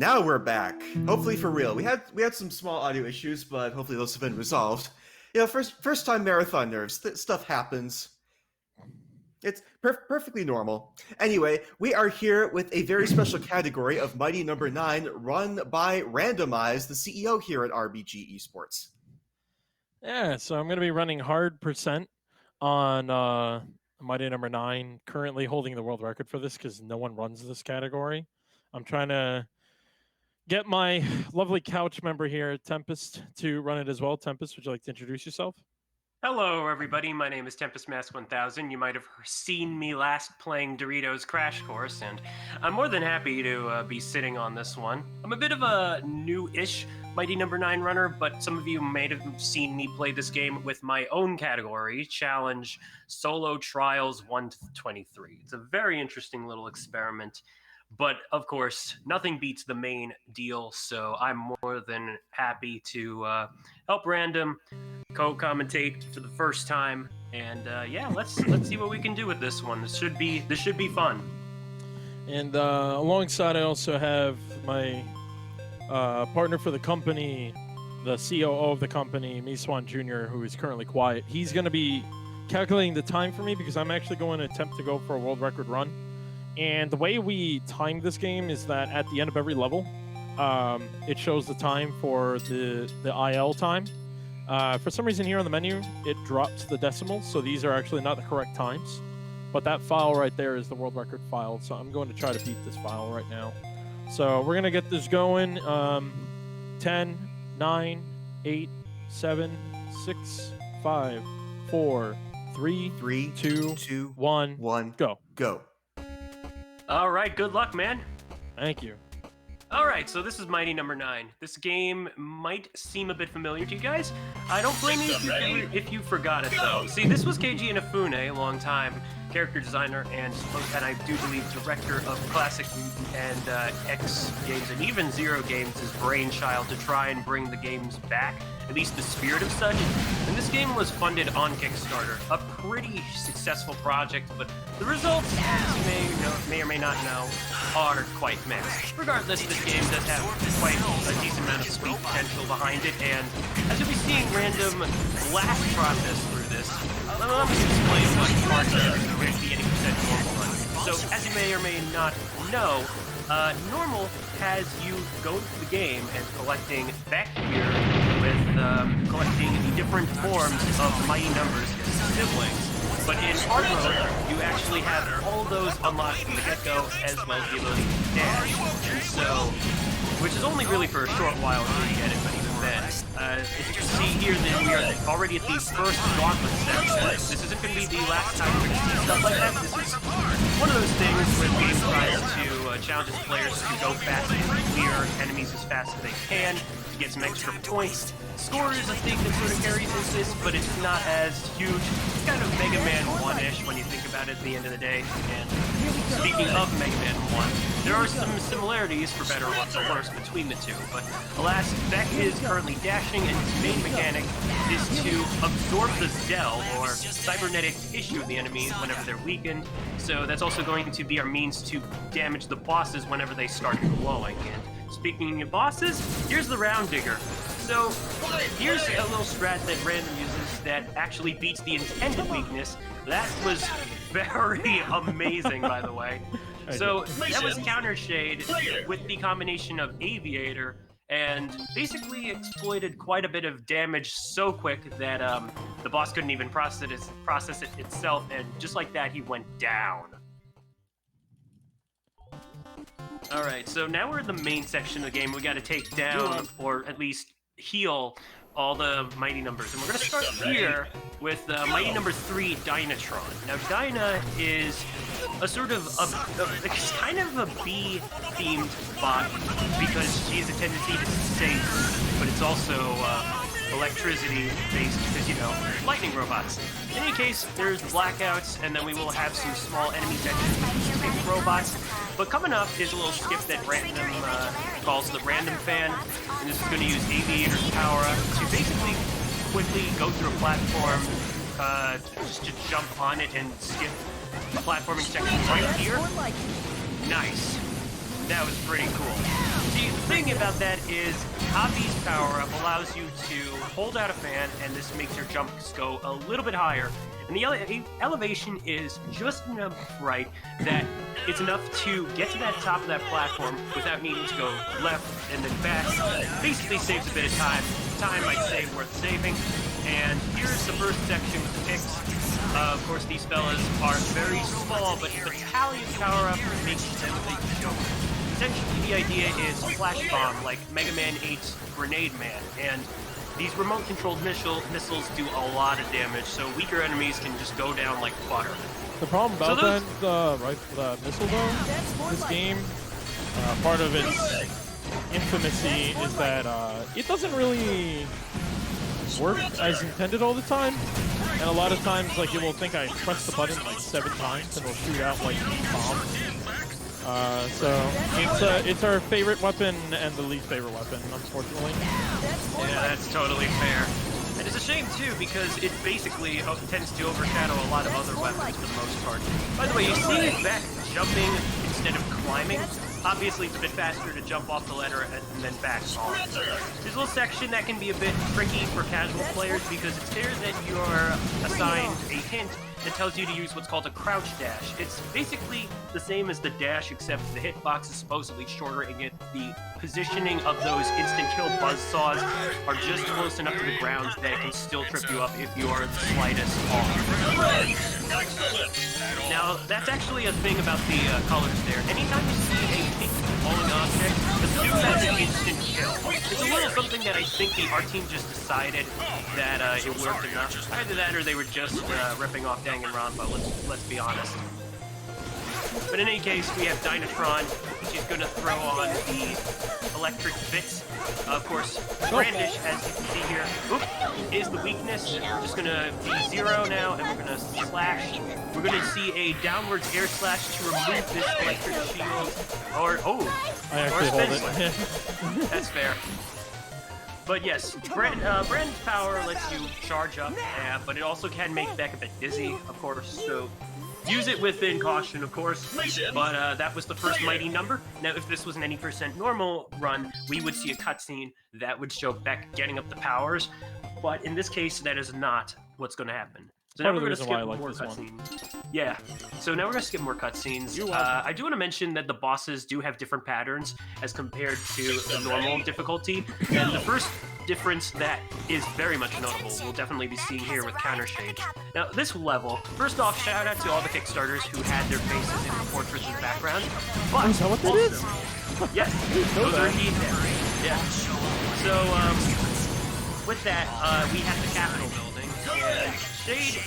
Now we're back. Hopefully for real. We had some small audio issues, but hopefully those have been resolved. You know, first time marathon nerves. Stuff happens. It's perfectly normal. Anyway, we are here with a very special category of Mighty No.9 run by Randomize, the CEO here at RBG Esports. Yeah, so I'm going to be running hard percent on Mighty No.9, currently holding the world record for this because no one runs this category. I'm trying to get my lovely couch member here, Tempest, to run it as well. Tempest, would you like to introduce yourself? Hello, everybody. My name is Tempest Mask 1000. You might have seen me last playing Doritos Crash Course, and I'm more than happy to be sitting on this one. I'm a bit of a new-ish Mighty No.9 runner, but some of you may have seen me play this game with my own category, Challenge Solo Trials 1 to 23. It's a very interesting little experiment. But, of course, nothing beats the main deal, so I'm more than happy to help Random co-commentate for the first time. And, yeah, let's see what we can do with this one. This should be fun. And alongside, I also have my partner for the company, the COO of the company, Miswan Jr., who is currently quiet. He's going to be calculating the time for me because I'm actually going to attempt to go for a world record run. And the way we time this game is that at the end of every level, it shows the time for the IL time. For some reason here on the menu, it drops the decimals, so these are actually not the correct times. But that file right there is the world record file, so I'm going to try to beat this file right now. So we're going to get this going. 10, 9, 8, 7, 6, 5, 4, 3, 2, 1, go. All right, good luck, man. Thank you. All right, so this is Mighty No.9. This game might seem a bit familiar to you guys. I don't blame you if you forgot it, though. See, this was Keiji Inafune, a long-time character designer and I do believe director of classic and X games and even Zero Games' brainchild to try and bring the games back, at least the spirit of such. And this game was funded on Kickstarter, a pretty successful project, but the results, as you may or may not know, are quite mixed. Regardless, this game does have quite a decent amount of speed potential behind it, and as you'll be seeing Random blast process through this, let me explain what parts are going to be any percent normal run. So, as you may or may not know, normal has you go through the game and collecting back here with collecting the different forms of mighty numbers siblings. But in hard mode, you actually have all those unlocked from the get-go, as well as the ability to dash. And so, which is only really for a short while until you get it, but even then. As you can see here, that we are already at the first gauntlet section. This isn't going to be the last time we're going to see stuff like that. This is one of those things where the game tries to challenge its players to go fast and clear enemies as fast as they can, to get some extra points. Score is a thing that sort of carries into this, but it's not as huge. It's kind of Mega Man 1-ish when you think about it at the end of the day. And speaking of Mega Man 1, there are some similarities, for better or for worse, between the two. But alas, Beck is currently dashing, and his main mechanic is to absorb the Zell, or cybernetic tissue of the enemies whenever they're weakened. So that's also going to be our means to damage the bosses whenever they start glowing. And speaking of bosses, here's the Round Digger. So, here's a little strat that Random uses that actually beats the intended weakness. That was very amazing, by the way. So, that was Counter Shade with the combination of Aviator and basically exploited quite a bit of damage so quick that the boss couldn't even process it itself, and just like that, he went down. Alright, so now we're in the main section of the game. We gotta take down, or at least heal, all the mighty numbers. And we're gonna start here with mighty number 3, Dynatron. Now, Dyna is a sort of it's kind of a bee-themed bot because she has a tendency to save, but it's also electricity-based because, you know, lightning robots. In any case, there's blackouts, and then we will have some small enemy sections with robots. But coming up is a little skip that Random calls the Random Fan, and this is going to use Aviator's power to basically quickly go through a platform, just to jump on it and skip a platforming section right here. Nice. That was pretty cool. See, thing about that is Hobby's power-up allows you to hold out a fan, and this makes your jumps go a little bit higher. And the elevation is just enough right that it's enough to get to that top of that platform without needing to go left and then back. Basically saves a bit of time. Time I'd say worth saving. And here's the first section with the picks. Of course, these fellas are very small, but the Battalion power-up makes them a big joke. Essentially, the idea is Flash Bomb, like Mega Man 8's Grenade Man, and these remote-controlled missiles do a lot of damage, so weaker enemies can just go down like butter. The problem about the missile though, this game, part of its infamousy is that it doesn't really work as intended all the time. And a lot of times, like, it will think I pressed the button like 7 times and it'll shoot out like bombs. So it's our favorite weapon and the least favorite weapon, unfortunately. Yeah, that's totally fair. And it's a shame too, because it basically tends to overshadow a lot of other weapons for the most part. By the way, you see it back jumping instead of climbing. Obviously, it's a bit faster to jump off the ladder and then back on. There's a little section that can be a bit tricky for casual players because it's there that you're assigned a hint that tells you to use what's called a crouch dash. It's basically the same as the dash, except the hitbox is supposedly shorter, and yet the positioning of those instant kill buzzsaws are just close enough to the ground that it can still trip you up if you are the slightest off. Now, that's actually a thing about the colors there. Anytime you see a pink falling object, assume that's an instant kill. It's a little something that I think the art team just decided that it worked enough. Either that or they were just ripping off Danganronpa, let's be honest. But in any case, we have Dynatron. She's going to throw on the electric bits. Of course, Brandish, as you can see here, is the weakness. We're just going to be 0 now, and we're going to slash. We're going to see a downwards air slash to remove this electric shield. I actually hold it. That's fair. But yes, Brand's power lets you charge up, but it also can make Beck a bit dizzy, of course, so use it within caution, of course. But that was the first mighty number. Now, if this was an any % normal run, we would see a cutscene that would show Beck getting up the powers, but in this case, that is not what's going to happen. So now we're going to skip more cutscenes. Yeah, so now we're going to skip more cutscenes. I do want to mention that the bosses do have different patterns as compared to the normal difficulty. And the first difference that is very much notable we'll definitely be seeing here with Counter Shade. Now, this level, first off, shout out to all the Kickstarters who had their faces in the Fortress's background. But is that what that is? Yes, those are indeed there. Yeah. So, with that, we have the Capitol building, and Shade,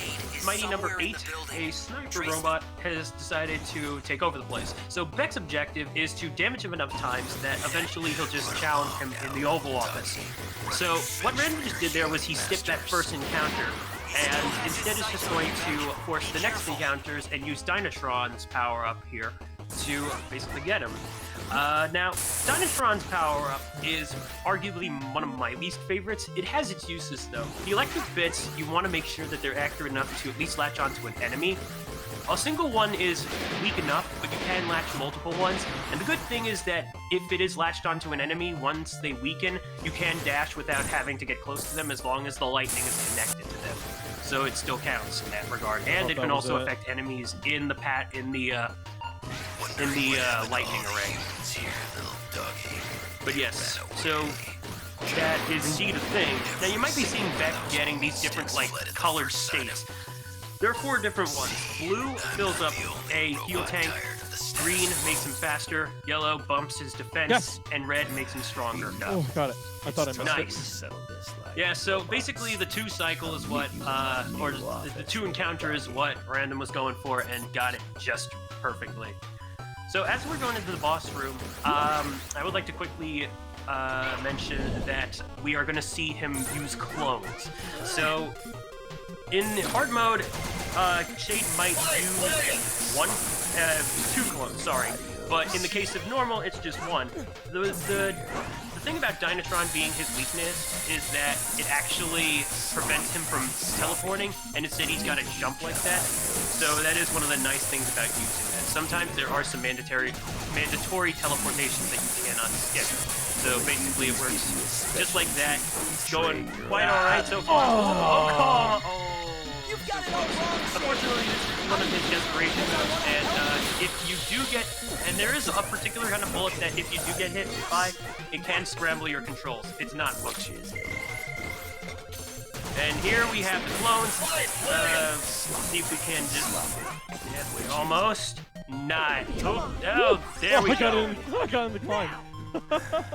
mighty number 8, a sniper robot, has decided to take over the place. So Beck's objective is to damage him enough times that eventually he'll just challenge him in the Oval Office. So what Random just did there was he skipped that first encounter, and instead is just going to force the next encounters and use Dynatron's power-up here to basically get him. Now, Dynatron's power-up is arguably one of my least favorites. It has its uses, though. The electric bits, you want to make sure that they're accurate enough to at least latch onto an enemy. A single one is weak enough, but you can latch multiple ones. And the good thing is that if it is latched onto an enemy, once they weaken, you can dash without having to get cose to them as long as the lightning is connected to them. So it still counts in that regard. And it can also affect enemies in the lightning array. But yes, so that is indeed a thing. Now you might be seeing Beck getting these different colored states. There are 4 different ones. Blue fills up a heal tank, green makes him faster, yellow bumps his defense, and red makes him stronger. Oh, got it. I thought I missed it. Nice. Yeah, so basically the 2 cycle is what, or the 2 encounter is what Random was going for and got it just perfectly. So as we're going into the boss room, I would like to quickly mention that we are going to see him use clones. So in hard mode, Shade might use 2 clones, sorry. But in the case of normal, it's just 1. The thing about Dynatron being his weakness is that it actually prevents him from teleporting, and instead he's got to jump like that. So that is one of the nice things about using that. Sometimes there are some mandatory teleportations that you cannot skip. So basically it works just like that. It's going quite alright so far. Oh, You've got it all wrong, unfortunately, this is one of his desperation moves, and if you do get, and there is a particular kind of bullet that if you do get hit by, it can scramble your controls. It's not booked. And here we have the clones. See if we can just, yeah, we almost, not. Oh, there we go. I got in the climb.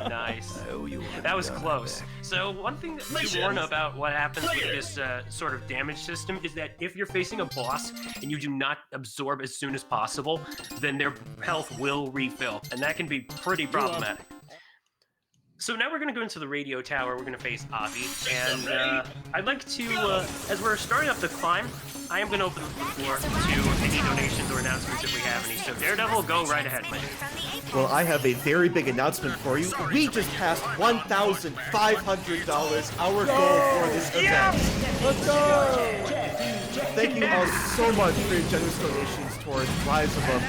Nice. That was close. So one thing to warn about what happens with this sort of damage system is that if you're facing a boss and you do not absorb as soon as possible, then their health will refill, and that can be pretty problematic. So now we're going to go into the radio tower. We're going to face Avi, and I'd like to, as we're starting up the climb, I am going to open the floor to any donations or announcements if we have any. So Daredevil, go right ahead, man. Well, I have a very big announcement for you. We just passed $1,500, our goal for this event. Let's go! Thank you all so much for your generous donations towards Rise Above the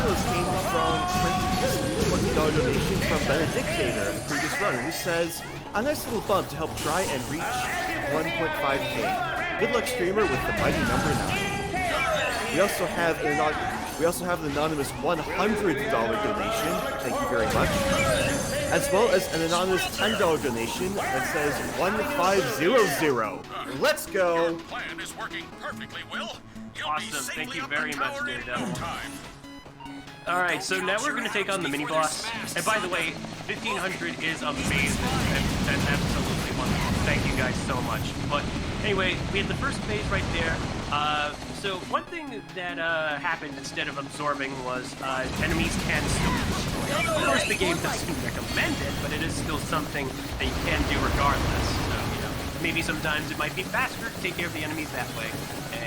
This came from $20 donation from Benedictator in the previous run, who says, a nice little bump to help try and reach 1.5K. Good luck, streamer, with the mighty number 9. We also have an anonymous $100 donation. Thank you very much. As well as an anonymous $10 donation that says 1500. Let's go. Plan is working perfectly well. Awesome. Thank you very much, Daredevil. Alright, so now we're going to take on the mini-boss. And by the way, 1500 is amazing. That's absolutely wonderful. Thank you guys so much. But anyway, we had the first phase right there. So one thing that happened instead of absorbing was enemies can still destroy. Of course, the game doesn't recommend it, but it is still something that you can do regardless. So, you know, maybe sometimes it might be faster to take care of the enemies that way.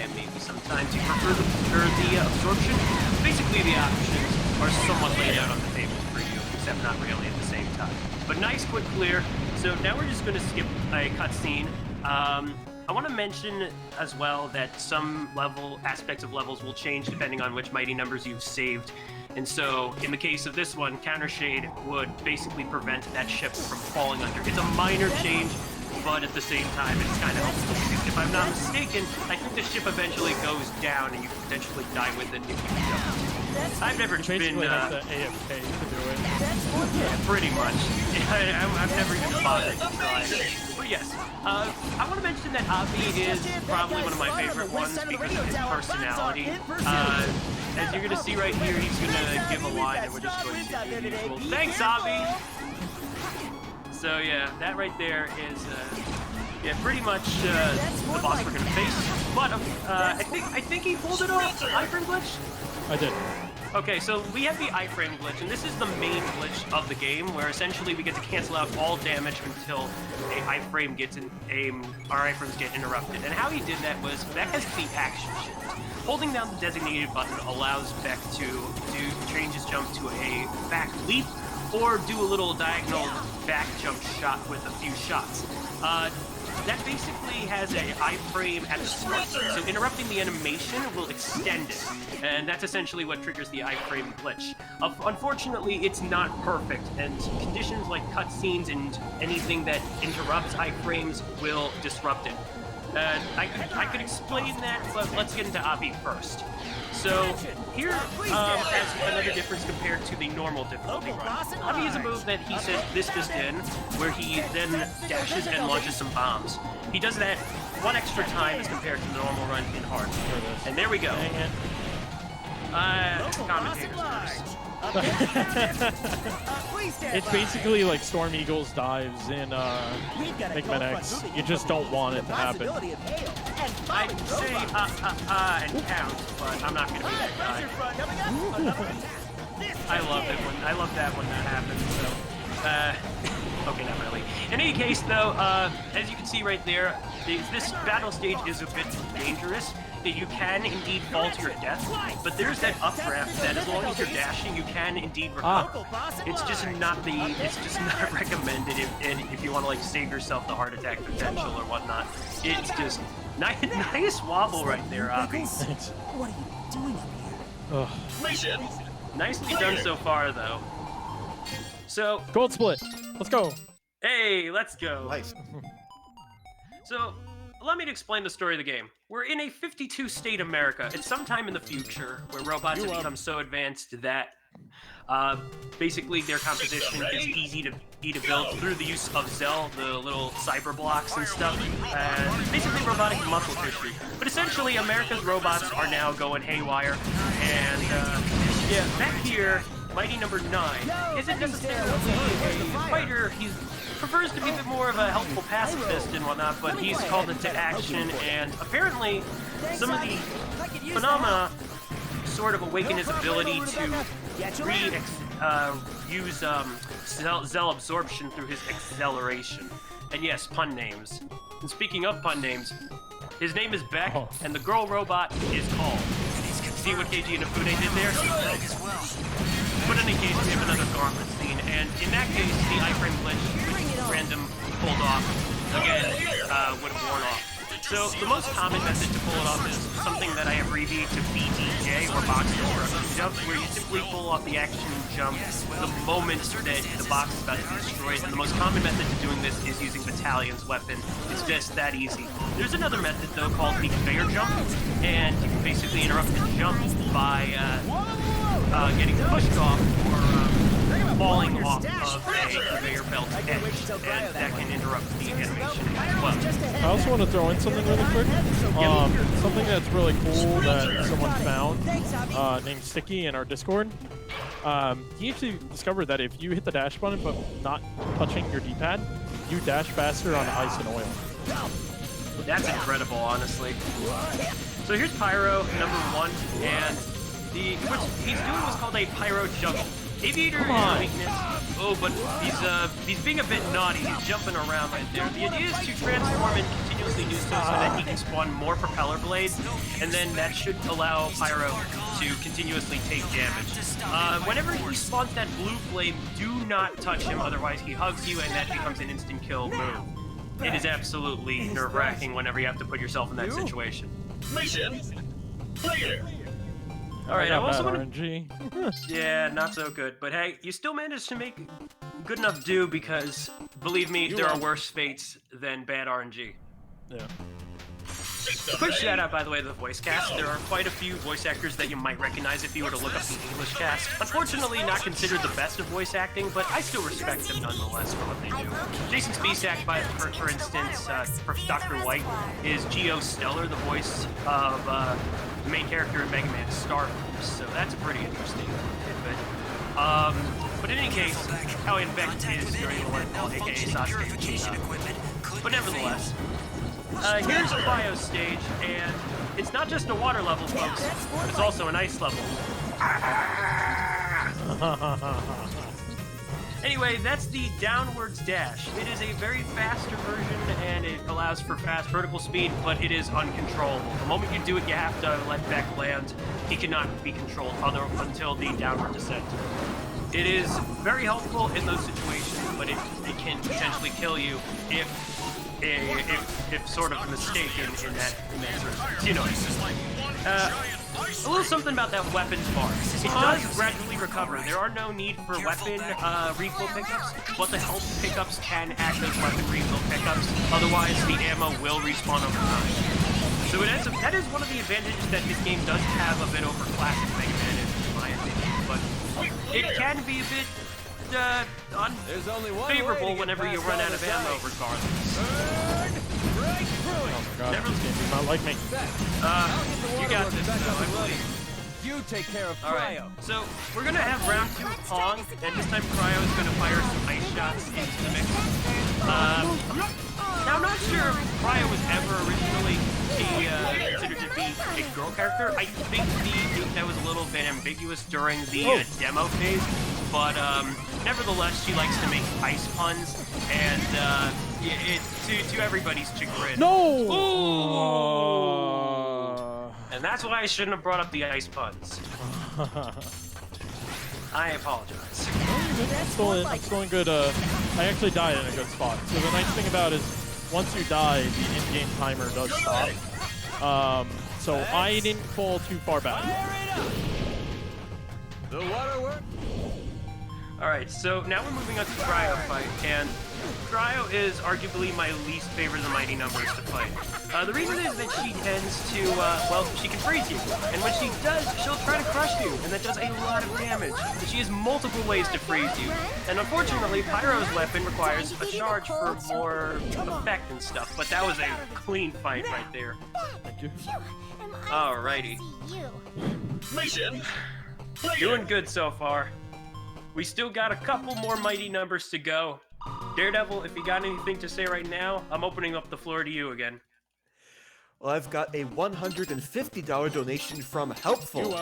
And maybe sometimes you prefer the absorption. Basically, the options are somewhat laid out on the table for you, except not really at the same time. But nice, quick clear. So now we're just going to skip a cutscene. I want to mention as well that some aspects of levels will change depending on which mighty numbers you've saved. And so, in the case of this one, Counter Shade would basically prevent that ship from falling under. It's a minor change, but at the same time, it's kind of helpful. If I'm not mistaken, I think the ship eventually goes down and you can potentially die with it if you don't. I've never been Basically, have to AFK to do it. Yeah, pretty much. I've never even bothered to try it. But yes, I want to mention that Avi is probably one of my favorite ones because of his personality. As you're going to see right here, he's going to give a line and we're just going to do the usual. Thanks, Avi! So yeah, that right there is yeah, pretty much the boss we're going to face. But I think he pulled it off. Iframe Glitch? I did. Okay, so we have the Iframe Glitch, and this is the main glitch of the game, where essentially we get to cancel out all damage until our iframes get interrupted. And how he did that was Beck has the action shift. Holding down the designated button allows Beck to change his jump to a back leap, or do a little diagonal back jump shot with a few shots. That basically has an iframe at the start, so interrupting the animation will extend it, and that's essentially what triggers the iframe glitch. Unfortunately, it's not perfect, and conditions like cutscenes and anything that interrupts iframes will disrupt it. I could explain that, but let's get into Avi first. So here has another difference compared to the normal difficulty run. Avi is a move that he says this just in, where he then dashes and launches some bombs. He does that one extra time as compared to the normal run in hard. And there we go. Commentators first. It's basically like Storm Eagle's dives in Pikmin X. You just don't want it to happen. I'd say and count, but I'm not gonna be that guy. I love it when that happens. So, okay, not really. In any case, though, as you can see right there, this battle stage is a bit dangerous. That you can indeed fall to your death, but there's that up ramp that as long as you're dashing, you can indeed recover. It's just not recommended if you want to like save yourself the heart attack potential or whatnot. It's just nice wobble right there, Avi. What are you doing up here? Mission Nicely done so far, though. So, Gold split. Let's go. hey, let's go. Nice. So, allow me to explain the story of the game. We're in a 52-state America. It's sometime in the future where robots have become so advanced that basically their composition is easy to build through the use of Zell, the little cyber blocks and stuff, and basically robotic muscle tissue. But essentially, America's robots are now going haywire, and yeah, back here, Mighty number 9 isn't necessarily a fighter. He prefers to be a bit more of a helpful pacifist and whatnot, but he's called into action, and apparently some of the phenomena sort of awaken his ability to use Zell absorption through his acceleration. And yes, pun names. And speaking of pun names, his name is Beck, and the girl robot is called. See what KG and Iframe did there? But in any case, we have another gauntlet scene, and in that case, the Iframe Glitch, which random pulled off, again, would have worn off. So the most common method to pull it off is something that I abbreviate to BDJ, or box destruction jump, where you simply pull off the action jump the moment that the box is about to be destroyed. And the most common method to doing this is using Battalion's weapon. It's just that easy. There's another method, though, called the conveyor jump, and you can basically interrupt the jump by getting pushed off or falling off of a conveyor belt edge, and that can interrupt the animation as well. I also want to throw in something really quick. Something that's really cool that someone found named Sticky in our Discord. He actually discovered that if you hit the dash button but not touching your D-pad, you dash faster on ice and oil. That's incredible, honestly. So here's Pyro, number 1, and what he's doing was called a Pyro juggle. Aviator is a weakness. Oh, but he's being a bit naughty. He's jumping around right there. The idea is to transform and continuously do so that he can spawn more propeller blades, and then that should allow Pyro to continuously take damage. Whenever he spawns that blue flame, do not touch him, otherwise he hugs you and that becomes an instant kill move. It is absolutely nerve-wracking whenever you have to put yourself in that situation. Mission clear. Alright, I also want RNG. Yeah, not so good. But hey, you still managed to make good enough do because, believe me, there are worse fates than bad RNG. Yeah. Quick shout out, by the way, to the voice cast. There are quite a few voice actors that you might recognize if you were to look up the English cast. Unfortunately, not considered the best of voice acting, but I still respect them nonetheless for what they do. Jason Spisak, for instance, Dr. White, is Geo Stellar, the voice of the main character in Mega Man Starforce, so that's pretty interesting tidbit. But in any case, Howie and Beck is during the Level, aka Sasuke. But nevertheless, here's Cryo's stage, and it's not just a water level, folks, but it's also an ice level. Anyway, that's the downwards dash. It is a very faster version, and it allows for fast vertical speed, but it is uncontrollable. The moment you do it, you have to let Beck land. He cannot be controlled until the downward descent. It is very helpful in those situations, but it can potentially kill you if sort of mistaken in that sort of, you know. A little something about that weapons bar. It does gradually recover. There are no need for weapon refill pickups, but the health pickups can act as weapon refill pickups. Otherwise, the ammo will respawn over time. So that is one of the advantages that this game does have a bit over classic Mega Man, in my opinion. But it can be a bit unfavorable whenever you run out of ammo, regardless. Oh my god, this game does not like me. You got this, though, I believe. You take care of Alright, so we're gonna have round 2 of Pong, and this time Cryo is gonna fire some ice shots into the mix. I'm not sure if Cryo was ever originally considered to be a girl character. I think that was a little bit ambiguous during the demo phase, but nevertheless, she likes to make ice puns, and to everybody's chagrin. No! And that's why I shouldn't have brought up the ice puns. I apologize. I'm still in good, I actually died in a good spot. So the nice thing about it is, once you die, the in-game timer does stop. So I didn't fall too far back. The waterworks. All right, so now we're moving on to Tryout Fight, and Tryo is arguably my least favorite of the mighty numbers to fight. The reason is that she tends to, well, she can freeze you, and when she does, she'll try to crush you, and that does a lot of damage. But she has multiple ways to freeze you, and unfortunately, Pyro's weapon requires a charge for more effect and stuff, but that was a clean fight right there. Thank you. Alrighty. Mission. Player. Doing good so far. We still got a couple more mighty numbers to go. Daredevil, if you got anything to say right now, I'm opening up the floor to you again. Well, I've got a $150 donation from Helpful.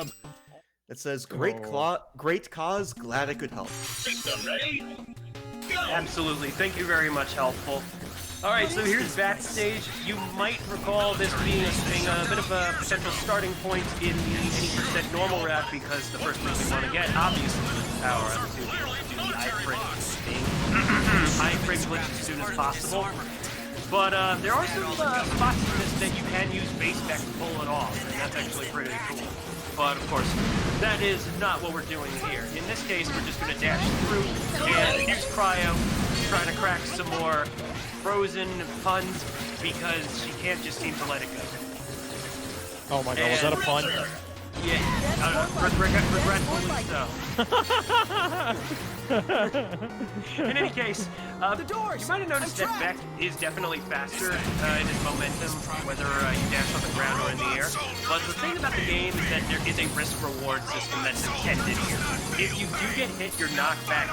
It says, great cause, glad I could help. System ready. Go. Absolutely. Thank you very much, Helpful. Alright, so here's Backstage. You might recall this being a bit of a potential starting point in the any percent normal route because the first thing we want to get, obviously, is power up to do the Iframe thing. Iframe Glitch as soon as possible. But there are some spots in this that you can use base back to pull it off, and that's actually pretty cool. But of course, that is not what we're doing here. In this case, we're just going to dash through, and here's Cryo trying to crack some more frozen puns because she can't just seem to let it go. Oh my god, was that a pun? Yeah, regretfully so. In any case, you might have noticed that Beck is definitely faster in his momentum, whether you dash on the ground or in the air. But the thing about the game is that there is a risk-reward system that's intended here. If you do get hit, you're knocked back.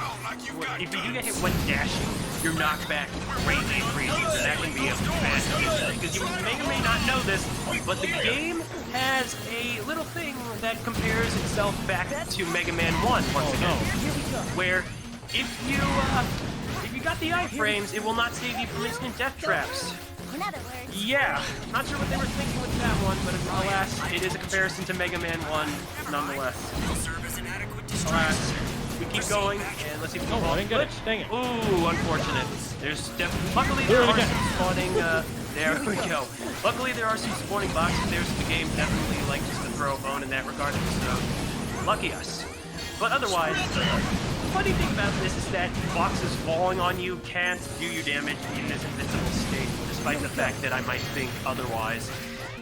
If you do get hit when dashing, you're knocked back greatly increases, and that can be a bad issue. Because you may or may not know this, but the game has a little thing that compares itself back to Mega Man 1 once again. Where if you got the iframes, it will not save you from instant death traps. In other words, Yeah, not sure what they were thinking with that one, but alas, it is a comparison to Mega Man 1 nonetheless. Alas, we keep going, and let's see if we can I didn't get it. Dang it. Ooh, unfortunate. There's luckily there are some spawning, there we go. Luckily there are some spawning boxes there, so the game definitely likes to throw a bone in that regard, so lucky us. But otherwise, the funny thing about this is that boxes falling on you can't do you damage in this invincible state, despite the fact that I might think otherwise.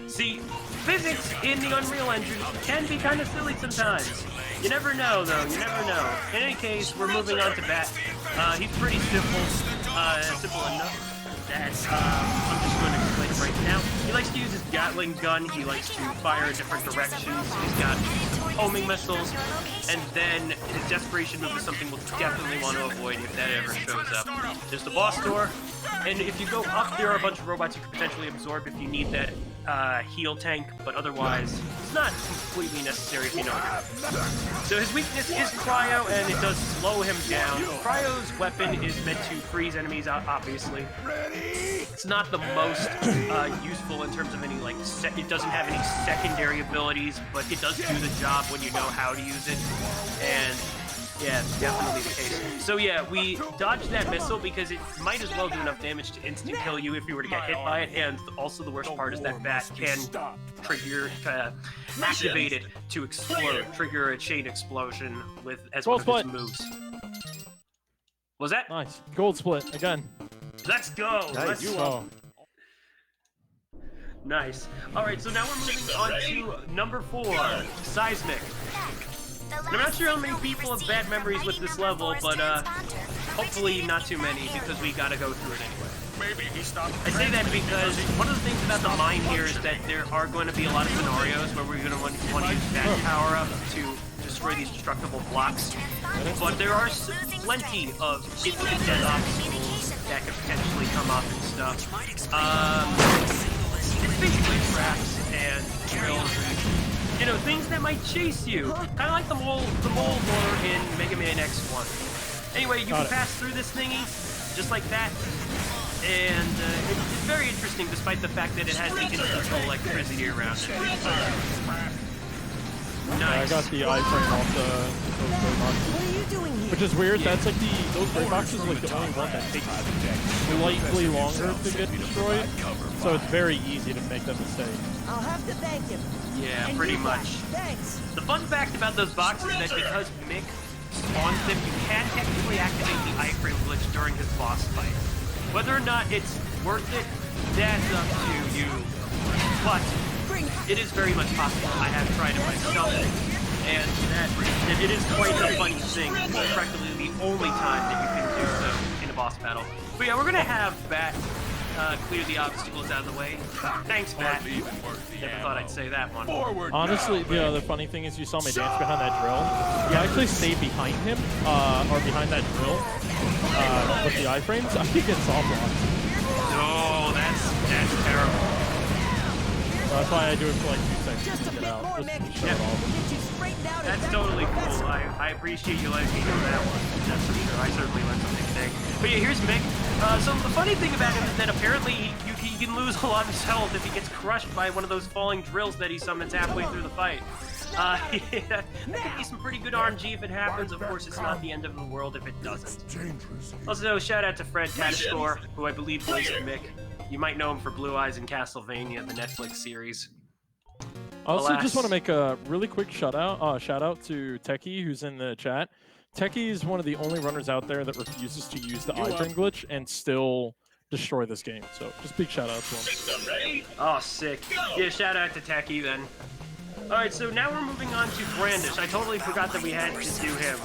See, physics in the Unreal Engine can be kind of silly sometimes. You never know, though. You never know. In any case, we're moving on to Bat. He's pretty simple. Simple enough that I'm just going to explain it right now. He likes to use his Gatling gun. He likes to fire in different directions. He's got homing missiles. And then his desperation move is something we'll definitely want to avoid if that ever shows up. There's the boss door. And if you go up, there are a bunch of robots you can potentially absorb if you need that heal tank, but otherwise, it's not completely necessary if you know it. So his weakness is Cryo, and it does slow him down. Cryo's weapon is meant to freeze enemies, obviously. It's not the most useful in terms of any, like, it doesn't have any secondary abilities, but it does do the job when you know how to use it, and yeah, definitely the case. So yeah, we dodged that missile because it might as well do enough damage to instant kill you if you were to get hit by it, and also the worst part is that Bat can trigger, activate it to explode, trigger a chain explosion with as one of its moves. Was that? Nice. Gold split, again. Let's go! Nice. Let's go! Nice. Alright, so now we're moving on to number 4, Seismic. I'm not sure how many people have bad memories with this level, but hopefully not too many, because we gotta go through it anyway. I say that because one of the things about the mine here is that there are going to be a lot of scenarios where we're going to want to use that power-up to destroy these destructible blocks, but there are plenty of instant death obstacles that could potentially come up and stuff. It's basically traps and drills and, you know, things that might chase you. Kind of like the mole lure in Mega Man X1. Anyway, you can pass through this thingy, just like that. And it's very interesting, despite the fact that it has the instant electricity around it. Nice. I got the iframe off those gray boxes. What are you doing here? Which is weird, that's like those gray boxes are like the only one that takes slightly longer to get destroyed. so it's very easy to make that mistake. I'll have to thank him. Yeah, And pretty you much. guys, thanks. The fun fact about those boxes is that because Mick spawns them, you can technically activate the Iframe Glitch during his boss fight. Whether or not it's worth it, that's up to you. But it is very much possible. I have tried it myself, and it is quite a funny thing. It's practically the only time that you can do so in a boss battle. But yeah, we're gonna have Bat clear the obstacles out of the way. Thanks, Bat. Never thought I'd say that one. Honestly, the funny thing is you saw me dance behind that drill. You actually stay behind him, or behind that drill, with the iframes. I think it's all blocked. No, that's terrible. That's why I do it for like 2 seconds Just to a get bit out. more, Just Mick. to show it off. We'll get you straightened out. That's totally cool. I appreciate you letting me know that one. That's for sure. I certainly learned something today. But yeah, here's Mick. So the funny thing about him is that apparently he can lose a lot of his health if he gets crushed by one of those falling drills that he summons halfway through the fight. Yeah, that could be some pretty good RNG if it happens. Of course, it's not the end of the world if it doesn't. Also, shout out to Fred Tatascore, who I believe plays Mick. You might know him for Blue Eyes in Castlevania, the Netflix series. I also Alas. just want to make a really quick shout out to Techie, who's in the chat. Techie is one of the only runners out there that refuses to use the iframe glitch and still destroy this game. So just big shout out to him. System ready. Oh, sick. Yeah, shout out to Techie then. Alright, so now we're moving on to Brandish. I totally forgot that we had to do him.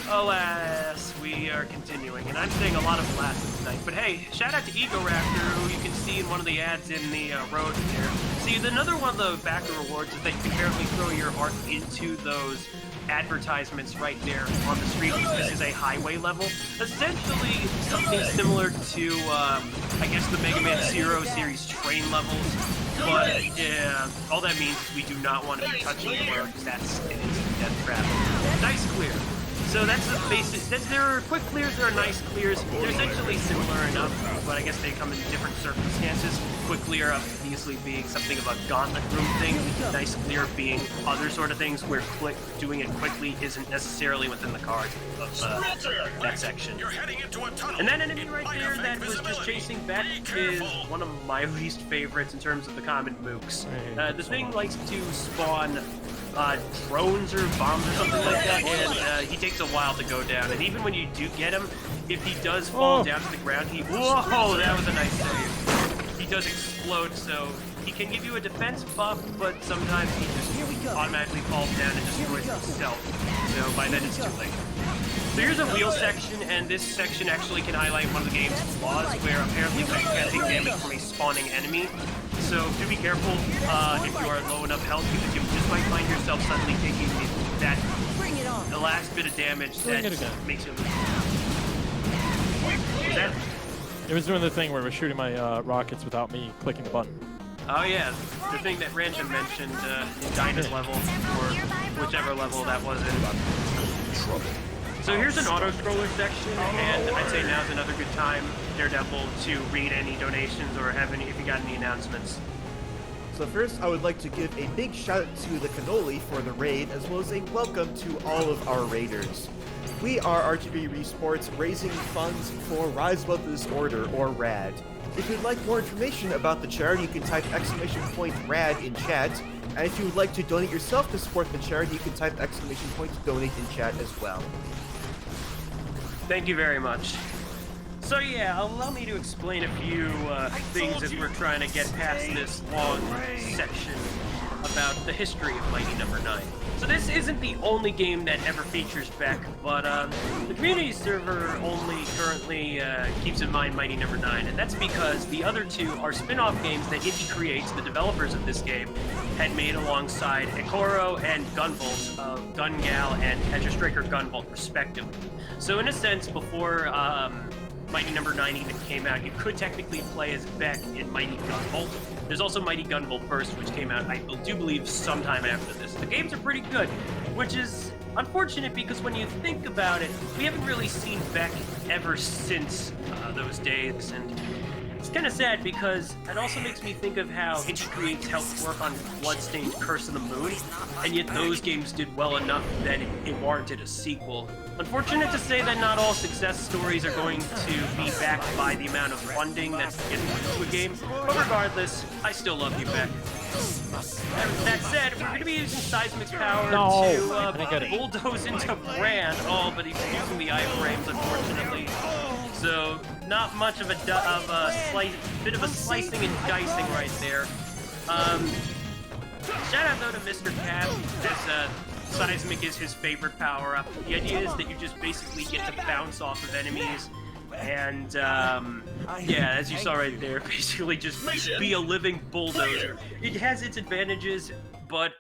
Alas, we are continuing, and I'm saying a lot of alas tonight. But hey, shout out to Ego Raptor, who you can see in one of the ads in the road here. See, another one of the backer rewards is that you can apparently throw your art into those advertisements right there on the street, because this is a highway level. Essentially, something similar to, I guess, the Mega Man Zero series train levels. But yeah, all that means is we do not want to be touching the road, because that's an instant death trap. Nice clear. So that's the basic. There are quick clears, there are nice clears. They're essentially similar enough, but I guess they come in different circumstances. Quick clear obviously being something of a gauntlet room thing. Nice clear being other sort of things where doing it quickly isn't necessarily within the cards of that section. And that enemy right there that was just chasing Beck is one of my least favorites in terms of the common mooks. The thing likes to spawn drones or bombs or something like that, and he takes a while to go down. And even when you do get him, if he does fall down to the ground, whoa, that was a nice save. He does explode, so he can give you a defense buff, but sometimes he just automatically falls down and destroys himself. So by then it's too late. So here's a wheel section, and this section actually can highlight one of the game's flaws, where apparently you can take damage from a spawning enemy. So do be careful if you are low enough health, because you just might find yourself suddenly taking the last bit of damage that makes you lose. It was doing the thing where it was shooting my rockets without me clicking the button. Oh yeah, the thing that Random mentioned in Dinah's level, or whichever level that was in. So here's an auto-scroller section, and I'd say now's another good time, Daredevil, to read any donations or have any, if you got any announcements. So first, I would like to give a big shout out to the Cannoli for the raid, as well as a welcome to all of our raiders. We are RBG Esports, raising funds for Rise Above the Disorder, or RAD. If you'd like more information about the charity, you can type !RAD in chat. And if you would like to donate yourself to support the charity, you can type !donate in chat as well. Thank you very much. So yeah, allow me to explain a few things as we're trying to get past this long section about the history of Mighty No. 9. So this isn't the only game that ever features Beck, but the community server only currently keeps in mind Mighty No. 9, and that's because the other two are spin-off games that Indie Creates, the developers of this game, had made alongside Ekoro and Gunvolt of Gungal and Hedger Striker Gunvolt, respectively. So in a sense, before Mighty No. 9 even came out, you could technically play as Beck in Mighty Gunvolt. There's also Mighty Gunvolt Burst, which came out, I do believe, sometime after this. The games are pretty good, which is unfortunate because when you think about it, we haven't really seen Beck ever since those days, and It's kind of sad because it also makes me think of how Indie Creates helped work on Bloodstained Curse of the Moon, and yet those games did well enough that it warranted a sequel. Unfortunate to say that not all success stories are going to be backed by the amount of funding that's getting into a game, but regardless, I still love you, Beck. That said, we're going to be using Seismic's power to bulldoze into Brand. Oh, but he's using the iframes, unfortunately. So, not much of a bit of a slicing and dicing right there. Shout out though to Mr. Cap, as Seismic is his favorite power-up. The idea is that you just basically get to bounce off of enemies. And, yeah, as you saw right there, basically just be a living bulldozer. It has its advantages, but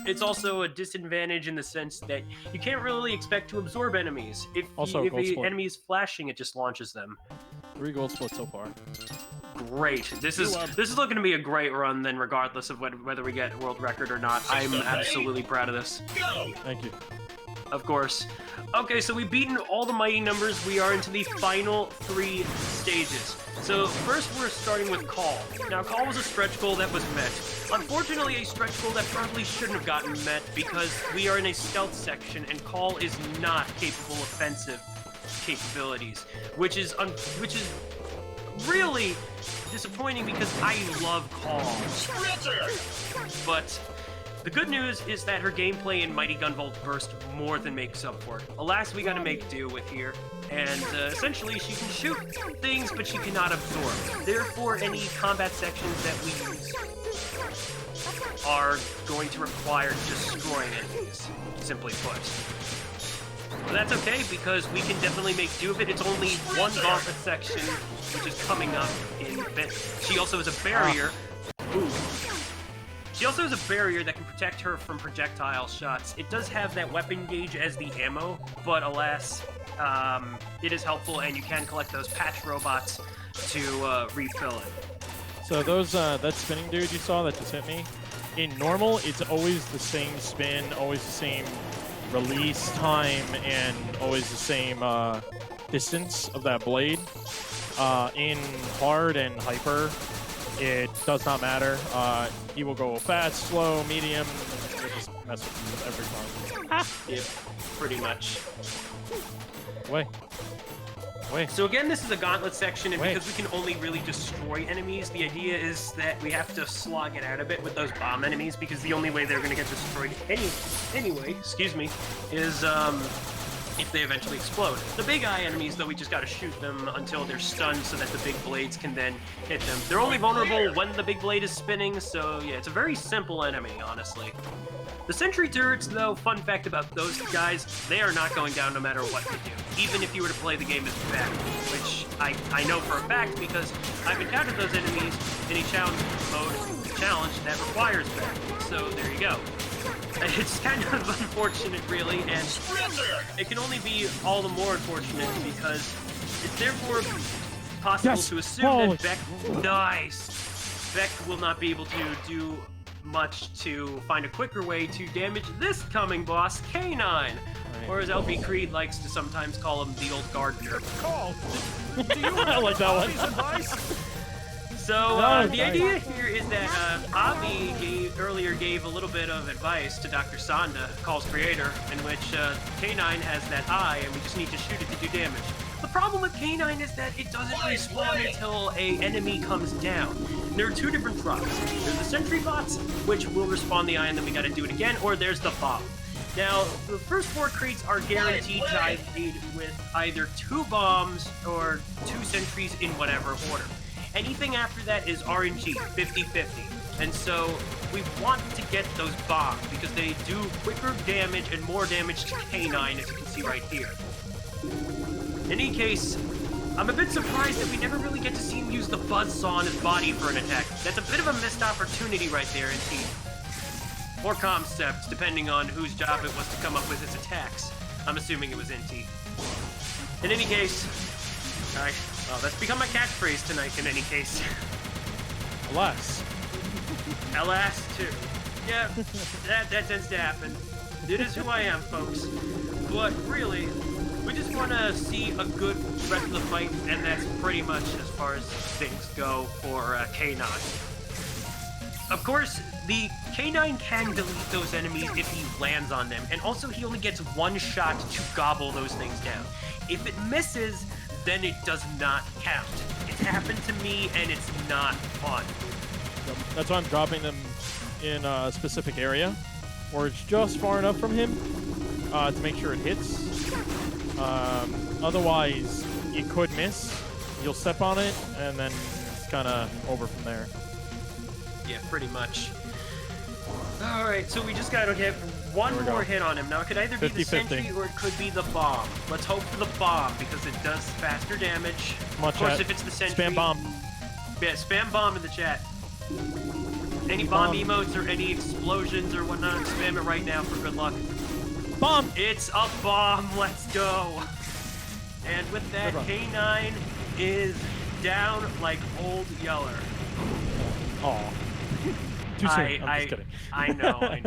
it's also a disadvantage in the sense that you can't really expect to absorb enemies. If the enemy is flashing, it just launches them. 3 gold splits so far. Great. This is looking to be a great run then, regardless of whether we get world record or not. I'm absolutely proud of this. Thank you. Of course. Okay, so we've beaten all the mighty numbers. We are into the final 3 stages. So first we're starting with Call. Now Call was a stretch goal that was met. Unfortunately, a stretch goal that probably shouldn't have gotten met because we are in a stealth section and Call is not capable of offensive capabilities, which is really disappointing because I love Call. But the good news is that her gameplay in Mighty Gunvolt Burst more than makes up for it. Alas, we gotta make do with here, and essentially she can shoot things, but she cannot absorb. Therefore, any combat sections that we use are going to require destroying enemies, simply put. But that's okay, because we can definitely make do of it. It's only one gauntlet section, which is coming up in a bit. She also has a barrier. Ooh. She also has a barrier that can protect her from projectile shots. It does have that weapon gauge as the ammo, but alas, it is helpful, and you can collect those patch robots to refill it. So those that spinning dude you saw that just hit me, in normal, it's always the same spin, always the same release time, and always the same distance of that blade. In hard and hyper, it does not matter. He will go fast, slow, medium. He'll just mess with you every time. Yeah, pretty much. Wait. So again, this is a gauntlet section, and because we can only really destroy enemies, the idea is that we have to slog it out a bit with those bomb enemies, because the only way they're going to get destroyed anyway, is if they eventually explode. The big eye enemies, though, we just gotta shoot them until they're stunned so that the big blades can then hit them. They're only vulnerable when the big blade is spinning, so yeah, it's a very simple enemy, honestly. The sentry turrets, though, fun fact about those guys, they are not going down no matter what they do, even if you were to play the game as bad, which I know for a fact because I've encountered those enemies in a challenge that requires back. So there you go. It's kind of unfortunate, really, and it can only be all the more unfortunate because it's therefore possible to assume that Beck will not be able to do much to find a quicker way to damage this coming boss, K9, or as LB Creed likes to sometimes call him, the old gardener. I like that one. So, the idea here is that Avi earlier gave a little bit of advice to Dr. Sanda, Call's creator, in which K9 has that eye, and we just need to shoot it to do damage. The problem with K9 is that it doesn't respawn until an enemy comes down. There are 2 different drops. There's the sentry bots, which will respawn the eye, and then we gotta do it again, or there's the bomb. Now, the first 4 crates are guaranteed to ID with either 2 bombs or 2 sentries in whatever order. Anything after that is RNG, 50-50. And so we want to get those bombs because they do quicker damage and more damage to K9, as you can see right here. In any case, I'm a bit surprised that we never really get to see him use the buzzsaw on his body for an attack. That's a bit of a missed opportunity right there, NT. Or Comcept, depending on whose job it was to come up with his attacks. I'm assuming it was NT. In any case, alright. Oh, that's become my catchphrase tonight, in any case. Alas. Alas, too. Yeah, that tends to happen. It is who I am, folks. But really, We just want to see a good rest of the fight, and that's pretty much as far as things go for K9. Of course, the K9 can delete those enemies if he lands on them, and also he only gets one shot to gobble those things down. If it misses, then it does not count. It's happened to me, and it's not fun. That's why I'm dropping them in a specific area, where it's just far enough from him to make sure it hits. Otherwise, you could miss. You'll step on it, and then it's kind of over from there. Yeah, pretty much. Alright, so we just gotta get one more hit on him. Now, it could either be the 50-50. sentry or it could be the bomb. Let's hope for the bomb, because it does faster damage. Watch Of course, out. if it's the sentry... Spam bomb. Yeah, spam bomb in the chat. Any bomb emotes or any explosions or whatnot, spam it right now for good luck. Bomb! It's a bomb, let's go! And with that, K9 is down like old Yeller. Aw. Too soon. I'm just kidding. I know.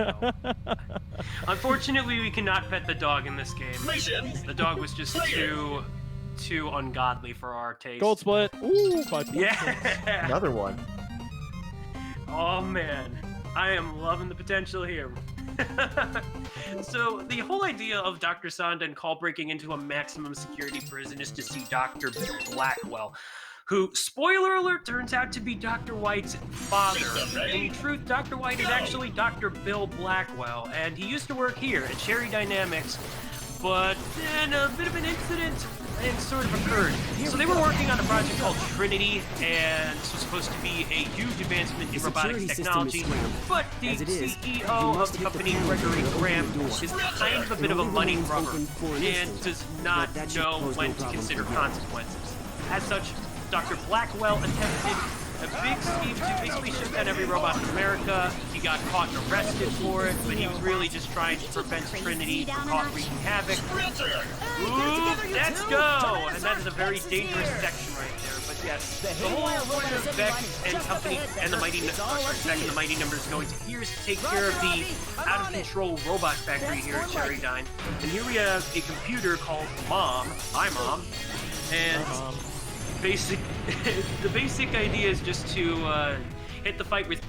Unfortunately, we cannot pet the dog in this game. Mission. The dog was just too ungodly for our taste. Gold split. Ooh, 5 points. Yeah! Another one. Oh man, I am loving the potential here. So the whole idea of Dr. Sanda and Call breaking into a maximum security prison is to see Dr. Blackwell, who, spoiler alert, turns out to be Dr. White's father. In truth, Dr. White is actually Dr. Bill Blackwell, and he used to work here at Cherry Dynamics, but then a bit of an incident sort of occurred. So they were working on a project called Trinity, and this was supposed to be a huge advancement in robotics technology, but the CEO of the company, Gregory Graham, is kind of a bit of a money grubber, and does not know when to consider consequences. As such, Dr. Blackwell attempted a big scheme to basically shut down every robot in America. He got caught and arrested for it, but he was really just trying to prevent Trinity from wreaking havoc. Ooh, let's go! And that is a very dangerous section right there. But yes, the whole point of Beck and company and the Mighty Beck and the Mighty Numbers is going to here is to take care of the out-of-control robot factory here at Cherry Dine. And here we have a computer called Mom. Hi, Mom. And the basic idea is just to hit the fight with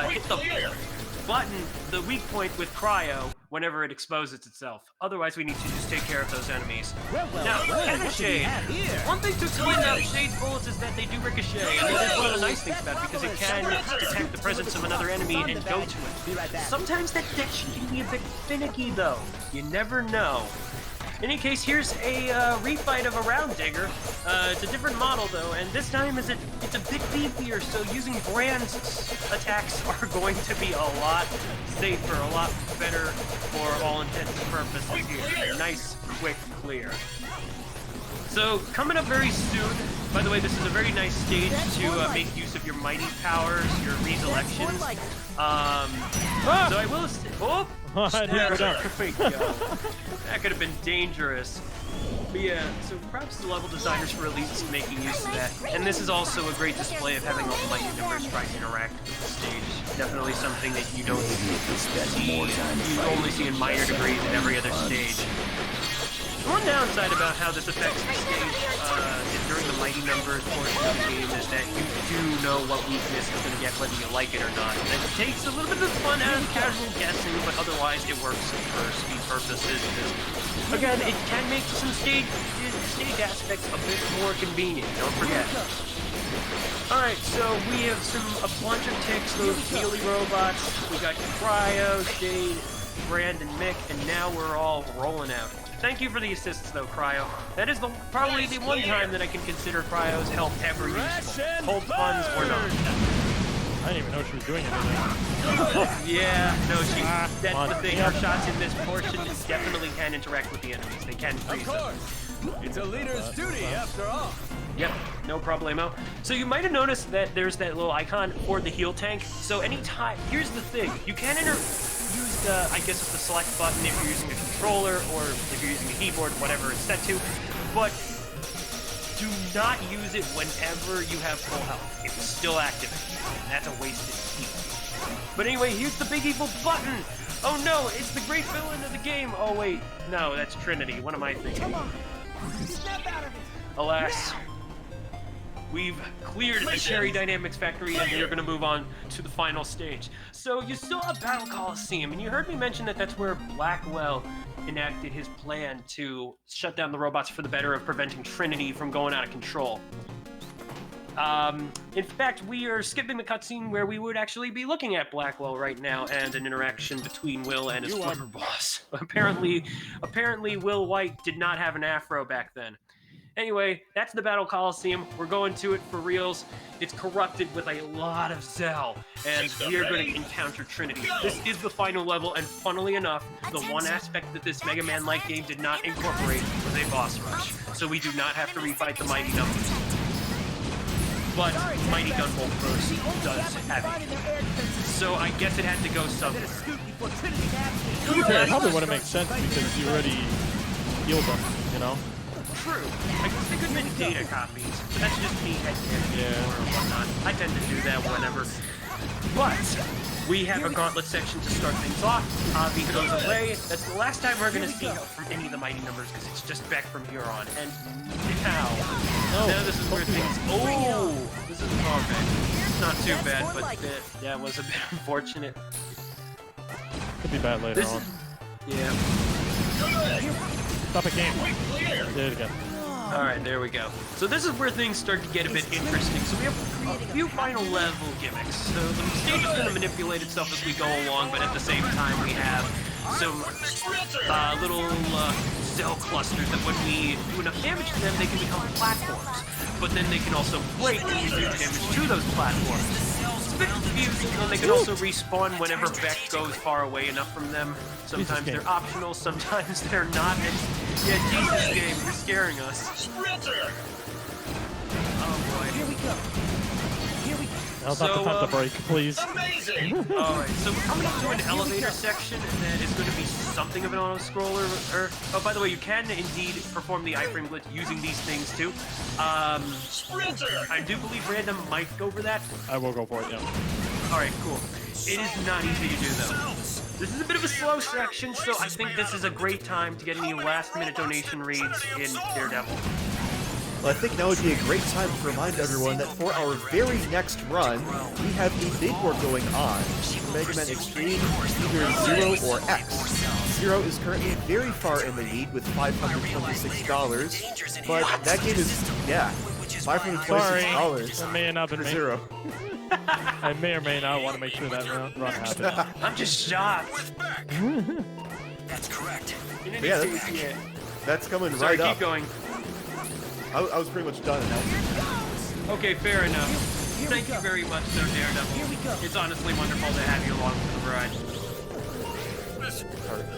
hit the button, the weak point with cryo whenever it exposes itself. Otherwise, we need to just take care of those enemies. Now, Shade. One thing to point out Shade's bullets is that they do ricochet, and that is one of the nice things about it because it can detect the presence of another enemy and go to it. Sometimes that detection can be a bit finicky, though. You never know. In any case, here's a refight of a Round Digger. It's a different model, though, and this time it's a bit beefier, so using brand attacks are going to be a lot safer, a lot better for all intents and purposes here. Nice, quick clear. So, coming up very soon, by the way, this is a very nice stage to make use of your mighty powers, your reselections. So I will say, oh! There we go. That could have been dangerous. But yeah, so props to the level designers for at least making use of that. And this is also a great display of having all the mighty numbers try to interact with the stage. Definitely something that you don't see, you only see in minor degrees in every other stage. One downside about how this affects the stage during the Mighty Numbers portion of the game is that you do know what weakness is going to get whether you like it or not. And it takes a little bit of fun out of casual guessing, but otherwise it works for speed purposes. Again, it can make some stage aspects a bit more convenient, don't forget. Alright, so we have a bunch of ticks, those melee robots. We got Cryo, Shade, Brandon, Mick, and now we're all rolling out. Thank you for the assists, though, Cryo. That is probably the one time that I can consider Cryo's help ever useful. Hold funds or not. I didn't even know she was doing anything. Yeah, no, that's the thing. Her shots in this portion definitely can interact with the enemies. They can freeze them. It's a leader's duty, after all. Yep, no problemo. So you might have noticed that there's that little icon for the heal tank. So anytime, here's the thing. You can use the, I guess it's the select button if you're using a controller or if you're using a keyboard, whatever it's set to. But do not use it whenever you have full health. It's still activated. That's a wasted heat. But anyway, here's the big evil button. Oh no, it's the great villain of the game. Oh wait, no, that's Trinity. What am I thinking? Snap out of it. Alas, we've cleared the Cherry Dynamics factory, and we're going to move on to the final stage. So you saw Battle Coliseum, and you heard me mention that that's where Blackwell enacted his plan to shut down the robots for the better of preventing Trinity from going out of control. In fact, we are skipping the cutscene where we would actually be looking at Blackwell right now and an interaction between Will and his former boss. Apparently, Will White did not have an afro back then. Anyway, that's the Battle Coliseum. We're going to it for reals. It's corrupted with a lot of Zell, and we are going to encounter Trinity. This is the final level, and funnily enough, the one aspect that this Mega Man-like game did not incorporate was a boss rush. So we do not have to refight the Mighty Numbers. But Mighty Gunvolt Burst does have it. So I guess it had to go somewhere. To be fair, it probably wouldn't make sense because you already healed them, you know? True. I guess they could have been data copies, but that's just me headcanon or whatnot. I tend to do that whenever. But we have a gauntlet section to start things off. Avi goes away. That's the last time we're going to see help from any of the Mighty Numbers because it's just back from here on. And now this is where things... Oh! This is not too bad, but that was a bit unfortunate. Could be bad later on. Yeah. Stop a game. There you go. Alright, there we go. So this is where things start to get a bit interesting. So we have a few final level gimmicks. So the stage is going to manipulate itself as we go along, but at the same time we have some little cell clusters that when we do enough damage to them, they can become platforms. But then they can also break when we do damage to those platforms. It's a bit confusing, and they can also respawn whenever Beck goes far away enough from them. Sometimes they're optional, sometimes they're not. And yeah, Jesus game, you're scaring us. Oh boy. Here we go. Here we go. Now's not the time to break, please. Amazing! Alright, so we're coming up to an elevator section that is going to be something of an auto-scroller. Oh, by the way, you can indeed perform the iframe glitch using these things too. I do believe Random might go for that. I will go for it, yeah. Alright, cool. It is not easy to do though. This is a bit of a slow section, so I think this is a great time to get any last-minute donation reads in Daredevil. Well, I think now would be a great time to remind everyone that for our very next run, we have a big war going on. Mega Man Extreme, either 0 or X. 0 is currently very far in the lead with $526, but that game is, $526 that may have not been for me. 0. I may or may not want to make sure that run happens. I'm just shocked. That's correct. But yeah, that's coming Sorry, right up. keep going. I was pretty much done now. Okay, fair enough. Thank you very much, Sir Daredevil. It's honestly wonderful to have you along for the ride.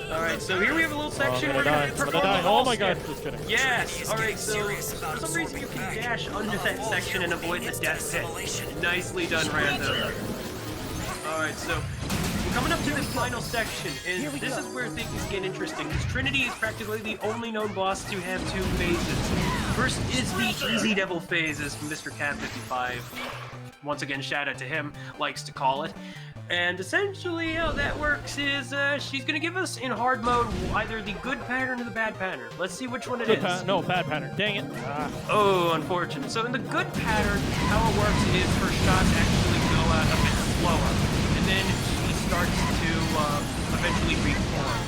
Alright, so here we have a little section where we're going to perform the Oh whole my god, skip. just kidding. Yes! Alright, so for some reason you can dash under that section and avoid the death pit. Nicely done, Random. Alright, so we're coming up to this final section, and this is where things get interesting, because Trinity is practically the only known boss to have two phases. First is the Easy Devil phase, as Mr. Cat55, once again shout out to him, likes to call it. And essentially how that works is she's going to give us in hard mode either the good pattern or the bad pattern. Let's see which one it is. No, bad pattern. Dang it. Oh, unfortunate. So in the good pattern, how it works is her shots actually go out a bit slower. And then she starts to eventually reform.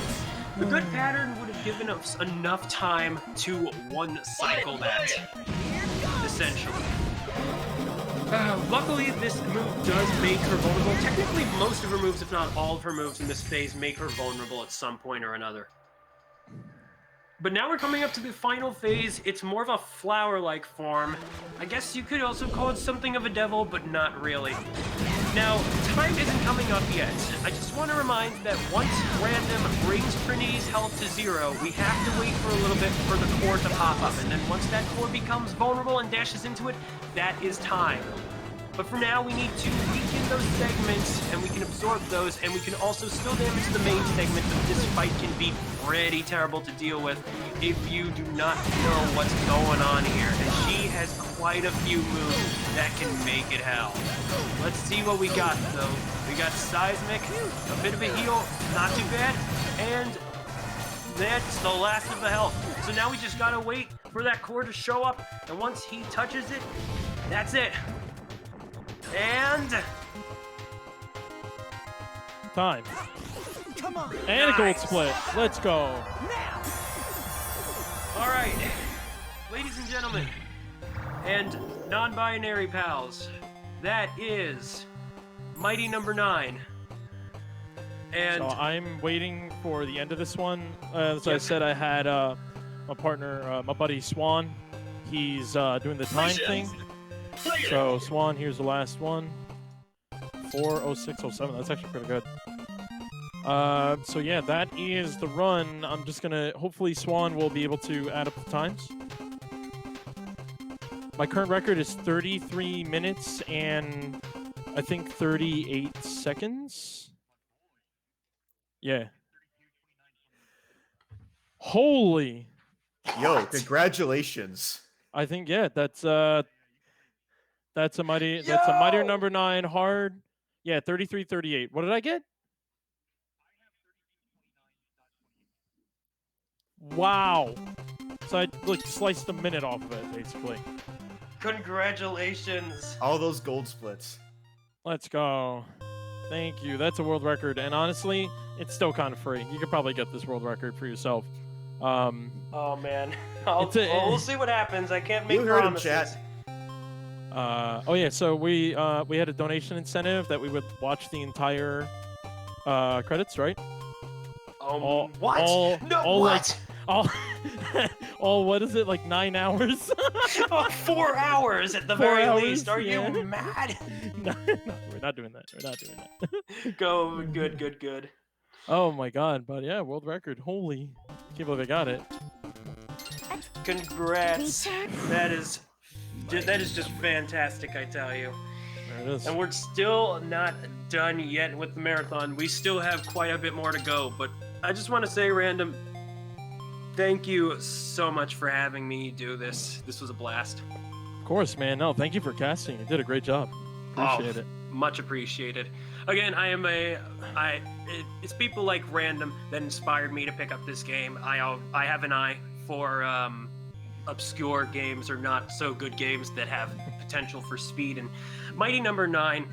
The good pattern would have given us enough time to one-cycle that, essentially. Luckily, this move does make her vulnerable. Technically, most of her moves, if not all of her moves in this phase, make her vulnerable at some point or another. But now we're coming up to the final phase. It's more of a flower-like form. I guess you could also call it something of a devil, but not really. Now, time isn't coming up yet. I just want to remind that once Random brings Trinity's health to 0, we have to wait for a little bit for the core to pop up. And then once that core becomes vulnerable and dashes into it, that is time. But for now, we need to weaken those segments, and we can absorb those, and we can also still damage the main segment, but this fight can be pretty terrible to deal with if you do not know what's going on here. And she has quite a few moves that can make it hell. Let's see what we got, though. We got Seismic, a bit of a heal, not too bad, and That's the last of the health. So now we just gotta wait for that core to show up, and once he touches it, that's it. And Time. Come on. And a gold Nice. split. Let's go. Now. all right, ladies and gentlemen, and non-binary pals, that is Mighty number 9. And So I'm waiting for the end of this one. As I Yep. said, I had my partner, my buddy Swan. He's doing the time thing. So Swan, here's the last one. 4:06:07. That's actually pretty good. So yeah, that is the run. I'm just gonna. Hopefully, Swan will be able to add up the times. My current record is 33 minutes and I think 38 seconds. Yeah. Holy. Yo, congratulations. I think yeah, that's a mightier number 9 hard. Yeah, 33-38. What did I get? Wow. So I like sliced a minute off of it basically. congratulations. All those gold splits. Let's go. Thank you. That's a world record, and honestly, it's still kind of free. You could probably get this world record for yourself. Oh man, we'll see what happens. I can't make You heard him, promises. chat. Oh yeah, so we had a donation incentive that we would watch the entire credits, right? What? No, all what? all what is it, like 9 hours? 4 hours at the 4 very hours, least. Are yeah. you mad? No, we're not doing that. We're not doing that. Go, good. Oh my god, but yeah, world record. Holy, can't believe I got it. Congrats. That is just fantastic, I tell you. There it is. And we're still not done yet with the marathon. We still have quite a bit more to go, but I just want to say, Random, thank you so much for having me do this. This was a blast. Of course, man. No, thank you for casting. You did a great job. Appreciate it. Much appreciated. Again, it's people like Random that inspired me to pick up this game. I have an eye for obscure games or not so good games that have potential for speed, and Mighty number 9,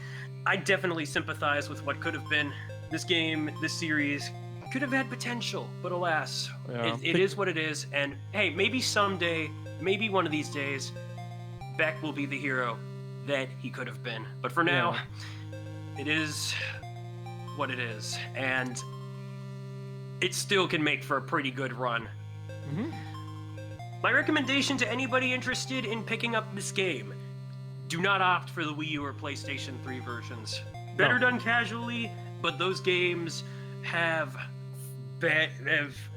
I definitely sympathize with what could have been. This game, this series could have had potential, but alas, Yeah. it is what it is. And hey, maybe someday, maybe one of these days, Beck will be the hero that he could have been. But for now, it is what it is, and it still can make for a pretty good run. Mhm. My recommendation to anybody interested in picking up this game: do not opt for the Wii U or PlayStation 3 versions. Better done casually, but those games have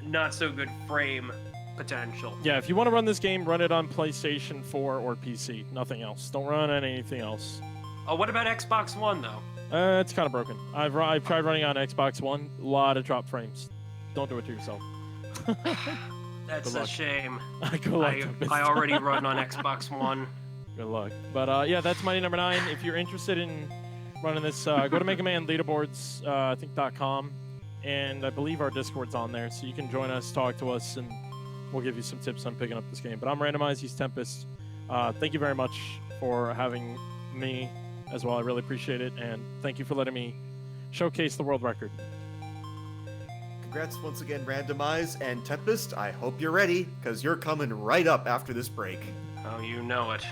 not so good frame potential. Yeah, if you want to run this game, run it on PlayStation 4 or PC. Nothing else. Don't run on anything else. Oh, what about Xbox One though? It's kind of broken. I've tried running on Xbox One. A lot of drop frames. Don't do it to yourself. That's Good a luck. shame. Good luck. I already run on Xbox One. Good luck. But yeah, that's Mighty number 9. If you're interested in running this, go to Mega Man Leaderboards, I think .com, and I believe our Discord's on there, so you can join us, talk to us, and we'll give you some tips on picking up this game. But I'm Randomize. He's Tempest. Thank you very much for having me as well. I really appreciate it, and thank you for letting me showcase the world record. Congrats once again, Randomize and Tempest. I hope you're ready, because you're coming right up after this break. Oh, you know it.